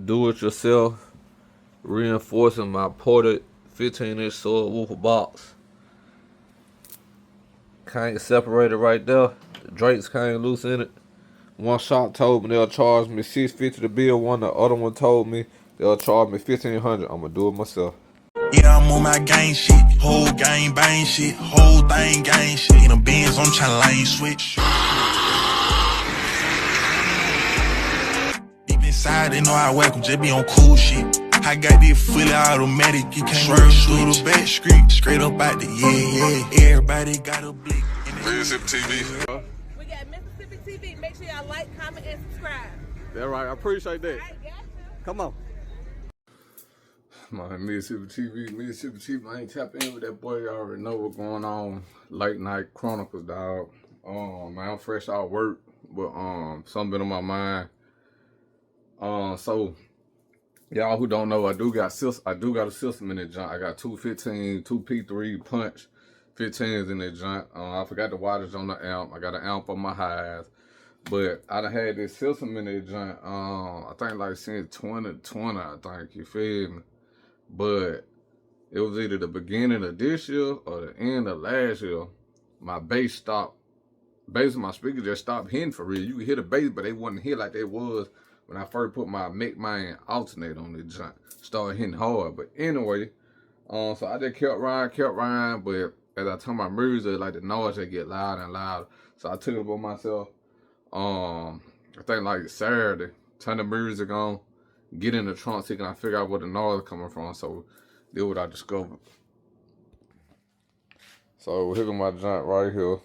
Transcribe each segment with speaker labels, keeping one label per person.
Speaker 1: do-it-yourself reinforcing my ported 15-inch subwoofer box. Can't separate it right there. The Drake's came loose in it. One shop told me they'll charge me $650 to build one. The other one told me they'll charge me $1,500. I'ma do it myself.
Speaker 2: Yeah, I'm on my gang shit. Whole gang bang shit. Whole thing gang shit. In the Benz, I'm tryna lane switch. Deep inside, they know I welcome, just be on cool shit. I got this fully automatic, you can't swerve through the back street. Straight up out the yeah. Everybody got a blick.
Speaker 1: Mississippi TV.
Speaker 3: We got Mississippi TV. Make sure y'all like, comment, and subscribe.
Speaker 1: That's right. I appreciate that.
Speaker 3: All right, got you.
Speaker 1: Come on. My Mississippi TV, I ain't tapped in with that boy. You already know what's going on. Late Night Chronicles, dog. Man, I'm fresh out of work, but something been on my mind. So y'all who don't know, I do got a system in that junk. I got two P3 punch 15s in that junk. I forgot the wattage on the amp. I got an amp on my highs. But I done had this system in that junk, I think like since 2020, I think, you feel me? But it was either the beginning of this year or the end of last year. My bass stopped. Bass of my speaker just stopped hitting for real. You could hear the bass, but they wouldn't hit like they was when I first put my Main alternator on the junk. Started hitting hard. But anyway, so I just kept riding. But as I turn my music, like the noise just get louder and louder. So I took it upon myself. I think like Saturday, turn the music on, get in the trunk, so can I figure out where the noise is coming from. So that's what I discovered. So here go my joint right here.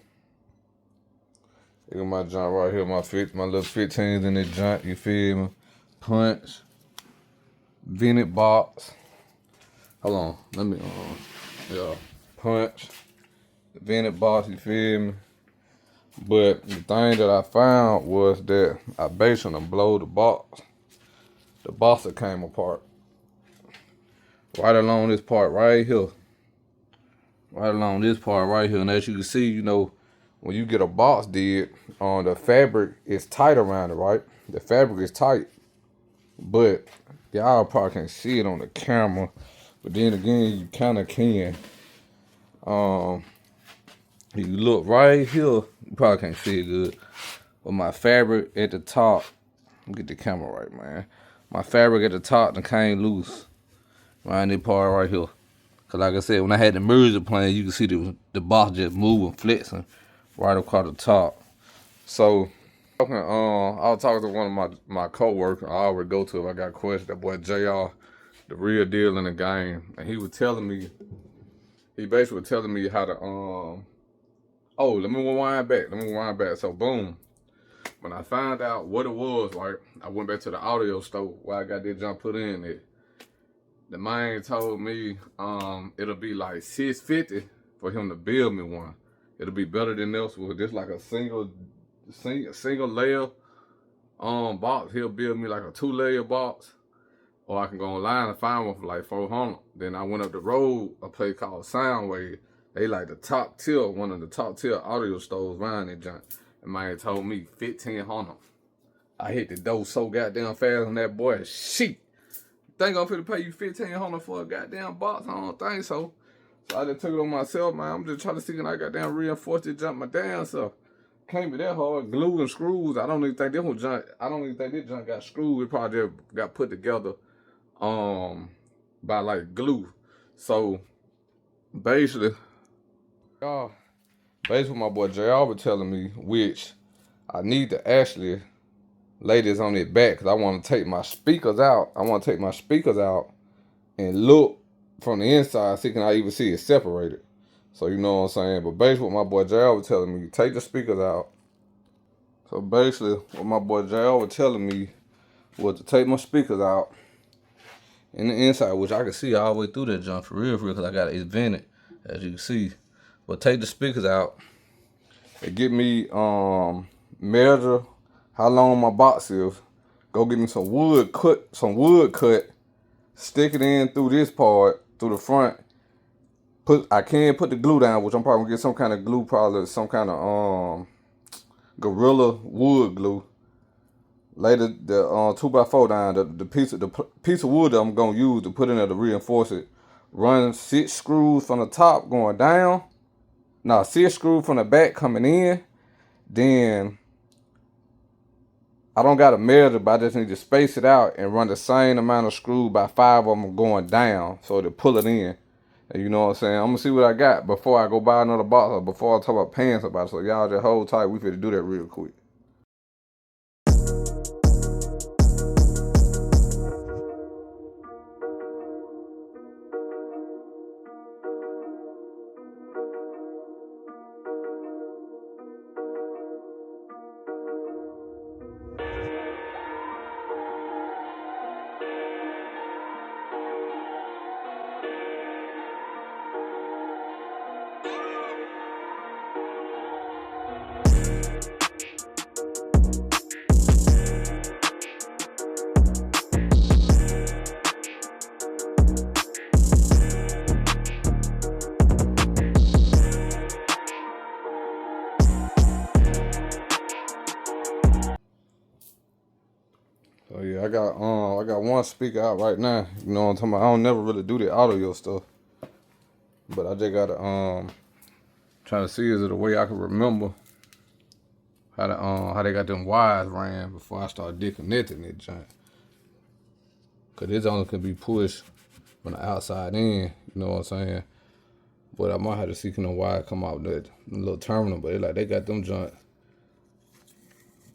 Speaker 1: Here go my joint right here. My little 15s in the joint. You feel me? Punch, vented box. Hold on, let me yeah, punch, the vented box. You feel me? But the thing that I found was that I basically blow the box. The box that came apart. Right along this part right here. Right along this part right here. And as you can see, you know, when you get a box did, the fabric is tight around it, right? The fabric is tight. But y'all probably can't see it on the camera. But then again, you kind of can. You look right here, you probably can't see it good. But my fabric at the top, get the camera right, man. My fabric at the top done came loose. Around this part right here. Cause like I said, when I had the music playing, you can see the box just moving, flexing right across the top. So, I was talking to one of my co-workers. I always go to if I got questions. That boy JR, the real deal in the game. And he was telling me, he basically was telling me how to, let me rewind back. So boom, when I found out what it was, right, I went back to the audio store where I got this jump put in it. The man told me it'll be like $650 for him to build me one. It'll be better than else with just like a single layer box. He'll build me like a 2-layer box, or I can go online and find one for like $400. Then I went up the road, a place called Soundwave. They like the top tier, one of the top tier audio stores around that junk. And man told me $1,500. I hit the door so goddamn fast on that boy. Shit. Think I'm finna pay you $1,500 for a goddamn box? I don't think so. So I just took it on myself, man. I'm just trying to see if I goddamn reinforce this junk my damn self. Can't be that hard. Glue and screws. I don't even think this junk got screwed. It probably just got put together by like glue. So basically my boy JR was telling me, which I need to actually lay this on it back, because I want to take my speakers out. And look from the inside, see can I even see it separated. So you know what I'm saying? But basically what my boy JR was telling me, take the speakers out. So basically what my boy JR was telling me was to take my speakers out in the inside, which I can see all the way through that junk for real, because I got it vented, as you can see. But take the speakers out and get me measure how long my box is. Go get me some wood cut, stick it in through this part, through the front. I can put the glue down, which I'm probably gonna get some kind of glue, probably some kind of Gorilla wood glue. lay the 2x4 down, the piece of wood that I'm gonna use to put in there to reinforce it. Run 6 screws from the top going down. Now 6 screws from the back coming in. Then I don't got to measure, but I just need to space it out and run the same amount of screws by 5 of them going down so to pull it in. And you know what I'm saying? I'm gonna see what I got before I go buy another box or before I talk about paying somebody. So y'all just hold tight. We finna do that real quick. So yeah, I got one speaker out right now. You know what I'm talking about? I don't never really do the audio stuff. But I just gotta try to see is it a way I can remember how they got them wires ran before I start disconnecting it joint. Cause this only can be pushed from the outside in, you know what I'm saying? But I might have to see can the wire come out that little terminal, but they got them joints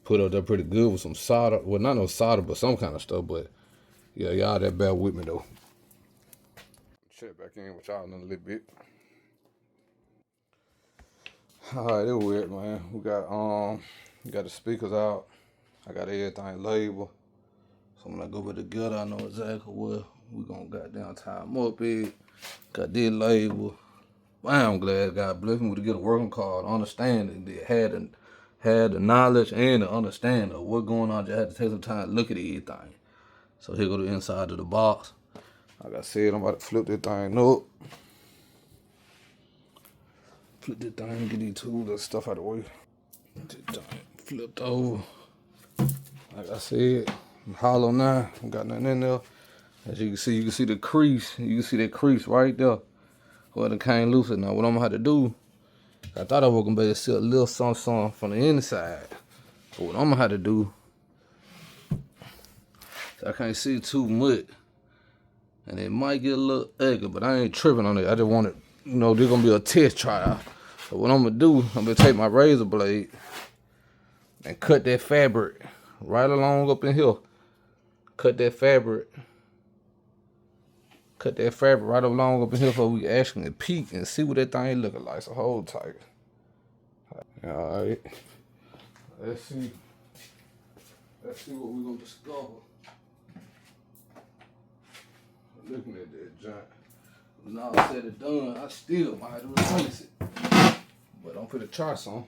Speaker 1: put up there pretty good with some solder. Well, not no solder, but some kind of stuff. But yeah, y'all that bear with me though. Check back in with y'all in a little bit. Alright, it weird, man. We got the speakers out. I got everything labeled. So when I go back together, I know exactly what we gonna goddamn time up it. Got this label. I'm glad God blessed me to get a working card, understanding that had the knowledge and the understanding of what's going on. Just had to take some time to look at everything. So here go the inside of the box. Like I said, I'm about to flip this thing up. Flip this thing, get these tools and stuff out of the way. This thing flipped over. Like I said, I'm hollow now. I got nothing in there. As you can see the crease. You can see that crease right there. Well, it came loose. Now what I'm gonna have to do, I thought I was gonna be able to see a little something from the inside. But what I'm gonna have to do, I can't see too much. And it might get a little ugly, but I ain't tripping on it. I just want it, you know, this gonna be a test trial. So what I'm gonna do, I'm gonna take my razor blade and cut that fabric right along up in here. Cut that fabric right along up in here so we can actually peek and see what that thing looking like. So hold tight. Alright. Let's see what we're gonna discover. Looking at that giant. When all said and done, I still might have to replace it. But I'm finna try some.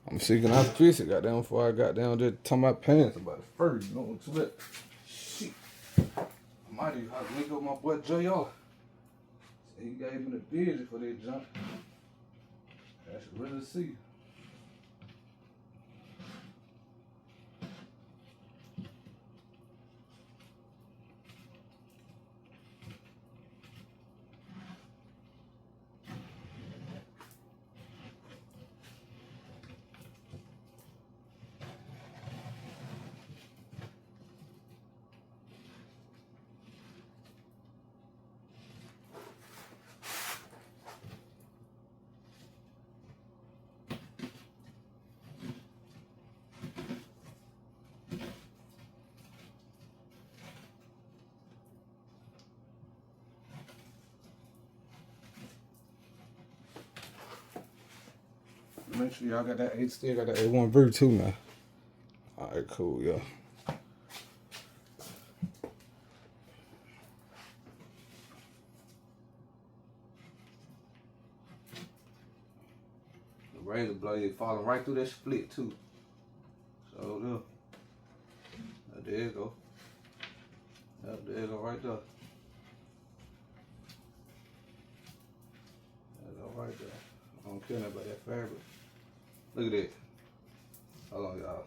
Speaker 1: I'm seeking out to fix it, goddamn, before I got down there talking about pants about it first. You know what's what? Shit. I might even have to link up my boy JR. So he gave me the vision for that junk. I should really see. Make sure y'all got that 8 still got that A1 Vert too now. Alright, cool, yeah. The razor blade falling right through that split too. So there you go. There you go right there. There you go right there. I don't care nothing about that fabric. Look at that. Hold on, y'all.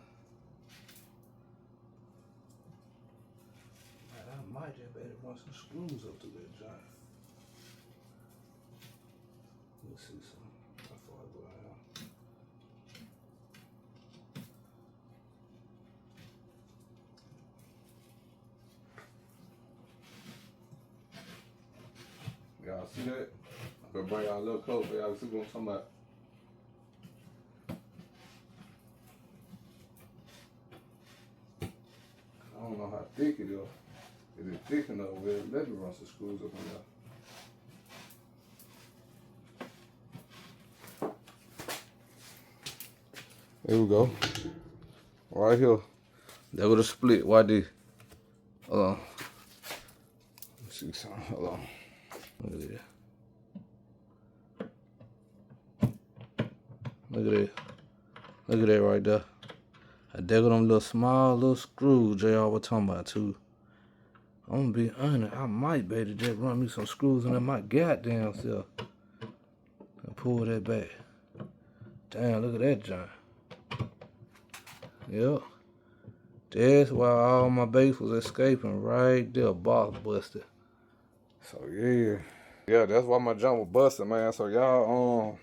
Speaker 1: might just better run some screws up through that joint. Let's see some. How far I go out. Y'all see that? I'm gonna bring y'all a little close so y'all see what I'm talking about. I don't know how thick it is. Is it thick enough? Well, let me run some screws up in there. There we go. Right here. That would have split. Why did? Hold on. Let's see something. Hold on. Look at that. Look at that. Look at that right there. I dig them little small little screws JR was talking about too. I'm gonna be honest, I might be able to just run me some screws in my goddamn self and pull that back. Damn, look at that joint. Yep. That's why all my base was escaping right there, box busted. So yeah. Yeah, that's why my jump was busted, man. So y'all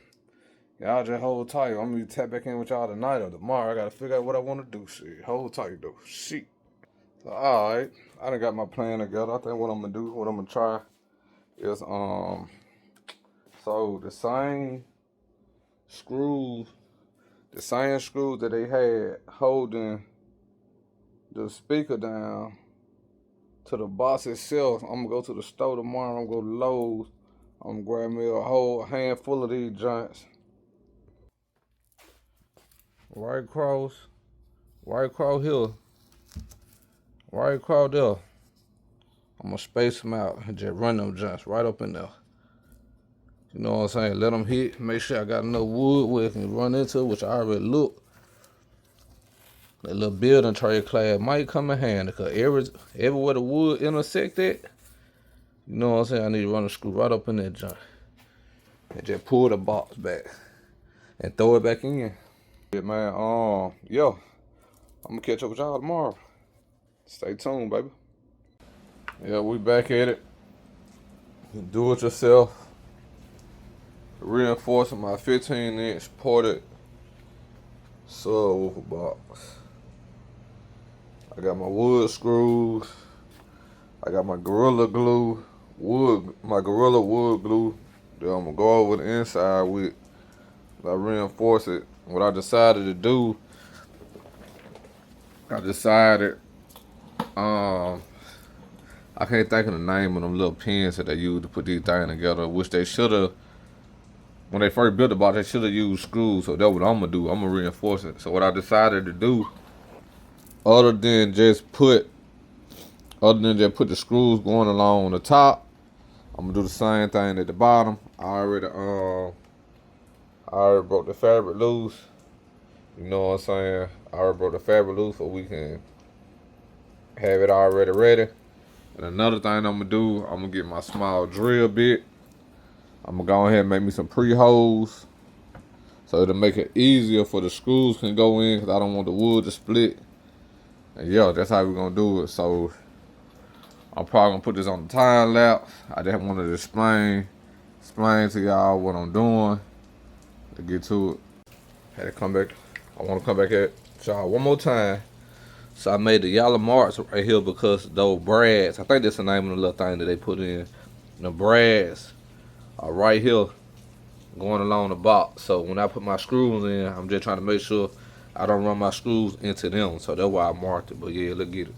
Speaker 1: just hold tight. I'm gonna tap back in with y'all tonight or tomorrow. I gotta figure out what I wanna do. Shit. Hold tight though. Shit. So alright. I done got my plan together. I think what I'm gonna do, what I'm gonna try is so the same screws that they had holding the speaker down to the box itself. I'm gonna go to the store tomorrow. I'm gonna go to Lowe's. I'm gonna grab me a whole handful of these joints. Right across here. Right across there. I'm gonna space them out and just run them joints right up in there. You know what I'm saying? Let them hit. Make sure I got enough wood where it can run into, which I already look. That little building tray clad might come in handy because everywhere the wood intersect that, you know what I'm saying? I need to run a screw right up in that joint. And just pull the box back and throw it back in. Yeah, man. Yo, I'm gonna catch up with y'all tomorrow. Stay tuned, baby. Yeah, we back at it. Do it yourself. Reinforcing my 15-inch ported subwoofer box. I got my wood screws. I got my Gorilla glue, my Gorilla wood glue that I'm gonna go over the inside with. I reinforce it. What I decided to do, I can't think of the name of them little pins that they use to put these things together, which they should have, when they first built the box, they should have used screws. So that's what I'm gonna do. I'm gonna reinforce it. So what I decided to do, other than just put the screws going along the top, I'm gonna do the same thing at the bottom. I already broke the fabric loose. You know what I'm saying? I already broke the fabric loose so we can have it already ready. And another thing I'm gonna do, I'm gonna get my small drill bit. I'm gonna go ahead and make me some pre-holes so it'll make it easier for the screws can go in because I don't want the wood to split. And yeah, that's how we're gonna do it. So I'm probably gonna put this on the time lapse. I just wanted to explain to y'all what I'm doing to get to it. Had to come back. I want to come back at y'all one more time. So I made the yellow marks right here because those brads, I think that's the name of the little thing that they put in. The brads are right here going along the box. So when I put my screws in, I'm just trying to make sure I don't run my screws into them. So that's why I marked it. But yeah, let's get it.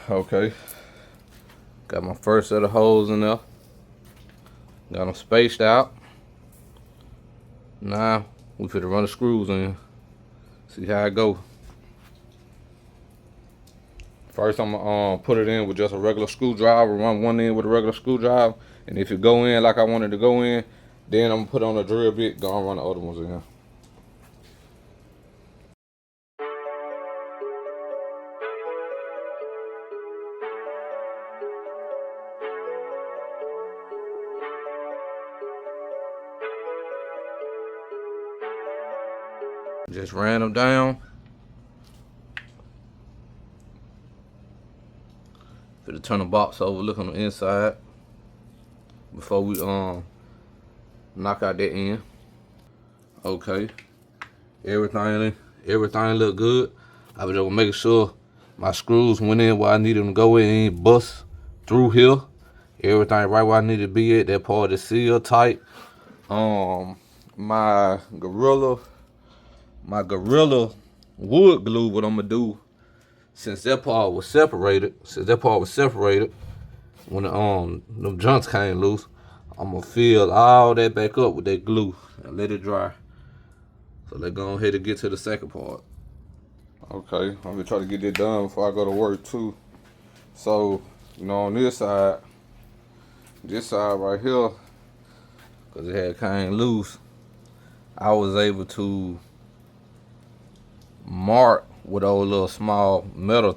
Speaker 1: Okay, got my first set of holes in there. Got them spaced out. Now we finna run the screws in. See how it go. First I'm gonna put it in with just a regular screwdriver, run one end with a regular screwdriver, and if it go in like I wanted to go in, then I'm gonna put on a drill bit, go and run the other ones in. Just ran them down. Finna turn the box over, look on the inside before we knock out that end. Okay, everything look good. I was just making sure my screws went in where I needed them to go in, ain't bust through here. Everything right where I needed to be at. That part is sealed tight. My gorilla wood glue. What I'm gonna do, since that part was separated, when them joints came loose, I'm gonna fill all that back up with that glue and let it dry. So let's go ahead and get to the second part. Okay, I'm gonna try to get that done before I go to work too. So, on this side right here, cause it had came loose, I was able to mark with those little small metal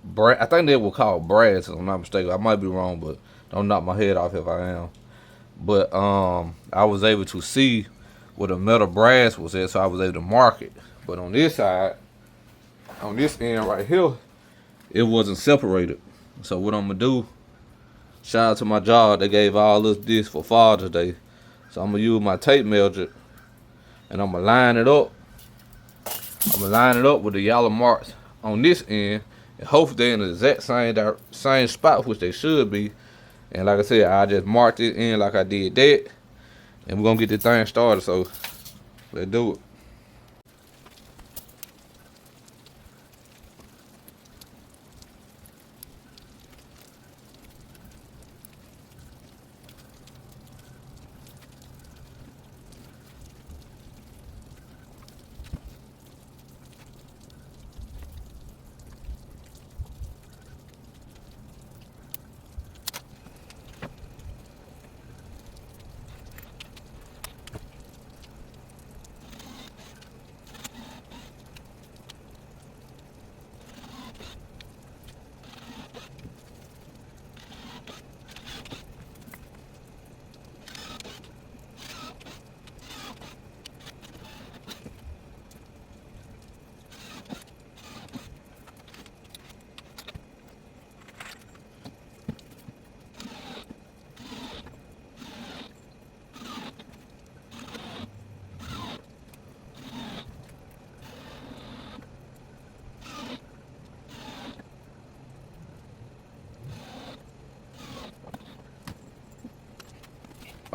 Speaker 1: brass. I think they were called brass, if I'm not mistaken. I might be wrong, but don't knock my head off if I am. But I was able to see where the metal brass was at, so I was able to mark it. But on this side, on this end right here, it wasn't separated. So what I'm gonna do, shout out to my job, they gave all this for Father's Day. So I'm gonna use my tape measure and I'm gonna line it up. I'm gonna line it up with the yellow marks on this end, and hopefully they're in the exact same spot, which they should be. And like I said, I just marked it in like I did that, and we're gonna get this thing started. So let's do it.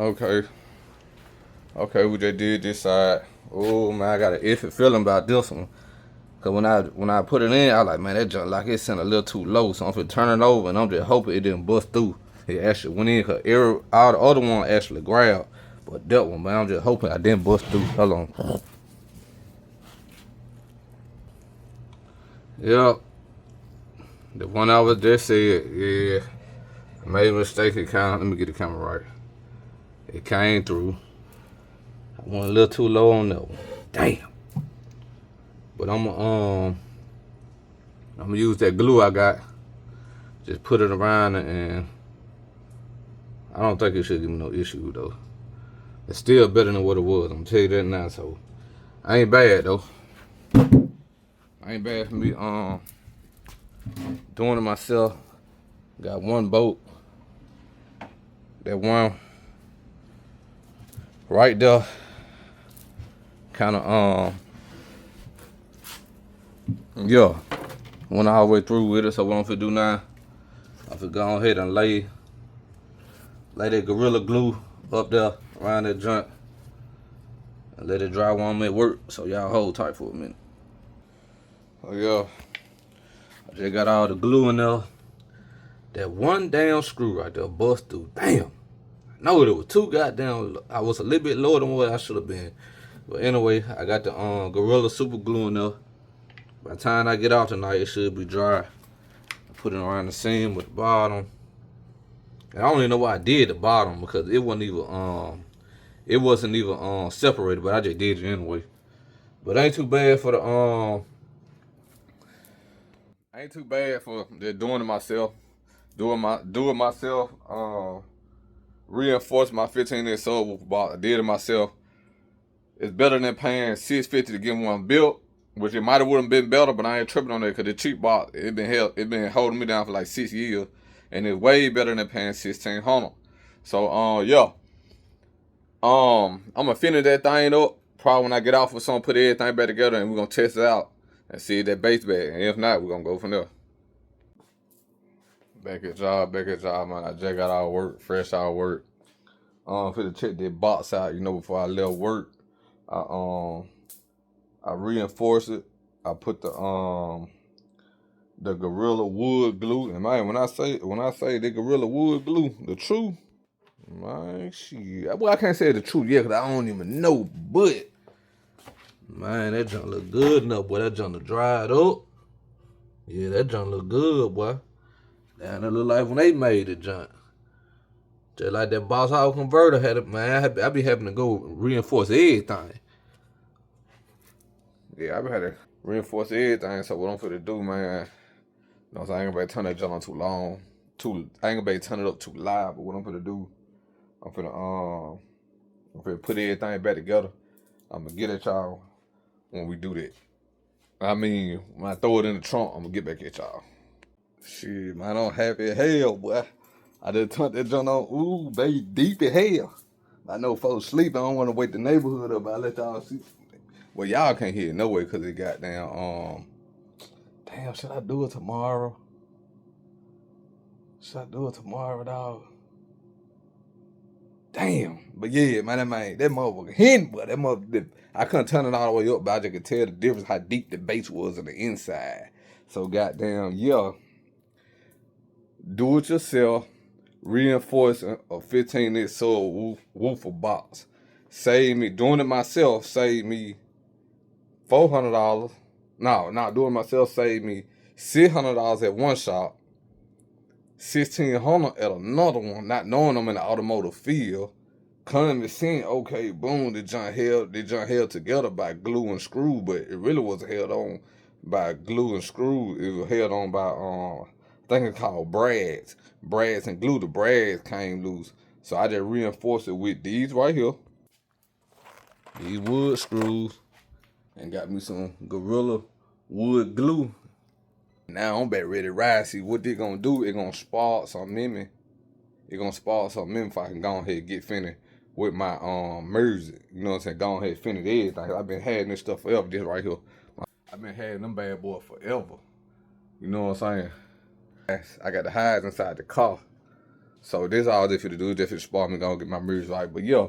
Speaker 1: Okay, we just did this side. Oh man, I got an iffy feeling about this one. Cause when I put it in, I was like, man, that junk like it's sent a little too low. So I'm finna turn it over, and I'm just hoping it didn't bust through. It actually went in, cause all the other one actually grabbed, but that one, man, I'm just hoping I didn't bust through. Hold on. Yep, the one I was just said, yeah, I made a mistake. Let me get the camera right. It came through. I went a little too low on that one. Damn. But I'm gonna use that glue I got. Just put it around it, and I don't think it should give me no issue though. It's still better than what it was. I'm gonna tell you that now. So I ain't bad though. I ain't bad for me doing it myself. Got one bolt. That one right there kind of yeah, went all the way through with it. So what I'm finna do now, I'm finna go ahead and lay that Gorilla Glue up there around that joint and let it dry while I'm at work. So y'all hold tight for a minute. Oh yeah, I just got all the glue in there. That one damn screw right there bust through. Damn. I know it was too goddamn. I was a little bit lower than what I should have been. But anyway, I got the Gorilla Super Glue in there. By the time I get out tonight, it should be dry. I put it around the seam with the bottom. And I don't even know why I did the bottom because it wasn't even separated, but I just did it anyway. But ain't too bad for just doing it myself. Doing myself, reinforce my 15-inch subwoofer box. I did it myself. It's better than paying $650 to get one built, which it might have wouldn't been better, but I ain't tripping on it because the cheap box it been holding me down for like 6 years, and it's way better than paying $1,600. So yeah, I'm gonna finish that thing up. Probably when I get off with something, put everything back together, and we're gonna test it out and see if that bass back. And if not, we're gonna go from there. Back at job, man. I just got out of work, fresh out of work. For to check that box out, before I left work. I reinforced it. I put the Gorilla Wood glue. And man, when I say the Gorilla Wood glue, the truth, man, shit. Well, I can't say the truth yet, cause I don't even know. But man, that junk look good enough, boy. That junk dried up. Yeah, that junk look good, boy. Damn, it look like when they made the junk. Just like that Boss Hog converter had it, man. I be having to go reinforce everything. Yeah, I be having to reinforce everything. So what I'm finna do, man, so I ain't gonna be turn that junk on too long. I ain't gonna be turn it up too loud. But what I'm finna do, I'm finna put everything back together. I'm gonna get at y'all when we do that. I mean, when I throw it in the trunk, I'm gonna get back at y'all. Shit, man, I'm happy as hell, boy. I just turned that joint on. Ooh, baby, deep as hell. I know folks sleep. I don't want to wake the neighborhood up, but I let y'all see. Well, y'all can't hear it no way because it got down. Damn, should I do it tomorrow? Should I do it tomorrow, dog? Damn. But yeah, man, that motherfucker hidden, but that motherfucker, I couldn't turn it all the way up, but I just could tell the difference how deep the bass was on the inside. So goddamn, yeah. Do it yourself. Reinforcing a 15-inch subwoofer box. Doing it myself saved me $400. No, doing it myself saved me $600 at one shop, $1,600 at another one, not knowing I'm in the automotive field. Coming and seeing, okay, boom, the junk held together by glue and screw, but it really wasn't held on by glue and screw. It was held on by I think it's called brads and glue. The brads came loose, so I just reinforced it with these right here, these wood screws, and got me some Gorilla Wood glue. Now I'm back ready to ride. See what they gonna do? It gonna spark something in me. It gonna spark something in me if I can go ahead and get finished with my music. You know what I'm saying? Go ahead and finish everything. I've been having this stuff forever. This right here, I've been having them bad boys forever. You know what I'm saying? I got the highs inside the car. So this all this for to do, just to spark me, gonna get my music right. But yeah,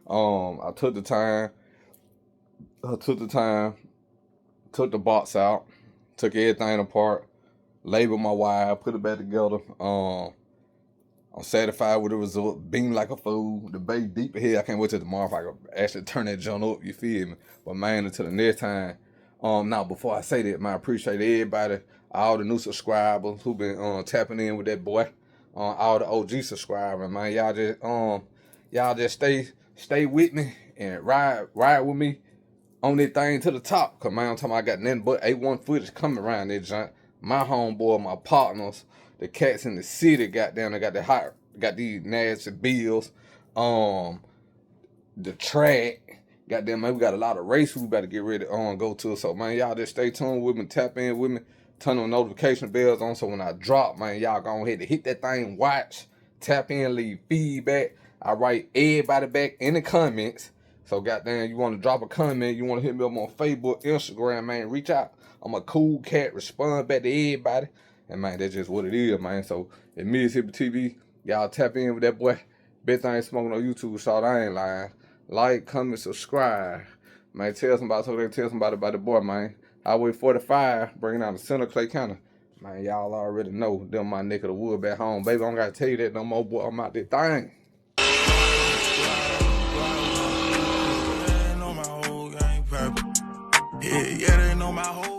Speaker 1: I took the time, took the box out, took everything apart, labeled my wire, put it back together. I'm satisfied with the result, being like a fool. The bass deep ahead. I can't wait till tomorrow if I can actually turn that junk up, you feel me? But man, until the next time, now before I say that, man, I appreciate everybody, all the new subscribers who been tapping in with that boy, all the OG subscribers, man. Y'all just stay with me and ride with me on that thing to the top. Cause man, I'm talking about I got nothing but A1 footage coming around that junk. My homeboy, my partners, the cats in the city, goddamn, they got these nasty bills. The track. Goddamn, man, we got a lot of race we better get ready to go to. So, man, y'all just stay tuned with me, tap in with me, turn on notification bells on. So when I drop, man, y'all go ahead and hit that thing, watch, tap in, leave feedback. I write everybody back in the comments. So, goddamn, you want to drop a comment, you want to hit me up on Facebook, Instagram, man, reach out. I'm a cool cat, respond back to everybody. And, man, that's just what it is, man. So, at Mississippi TV, y'all tap in with that boy. Best thing smoking on YouTube, so I ain't lying. Like, comment, subscribe. Man, tell somebody about the boy, man. Highway 45, bringing out the center Clay County. Man, y'all already know them my neck of the wood back home. Baby, I don't got to tell you that no more, boy. I'm out there thing.
Speaker 2: Yeah, they know my whole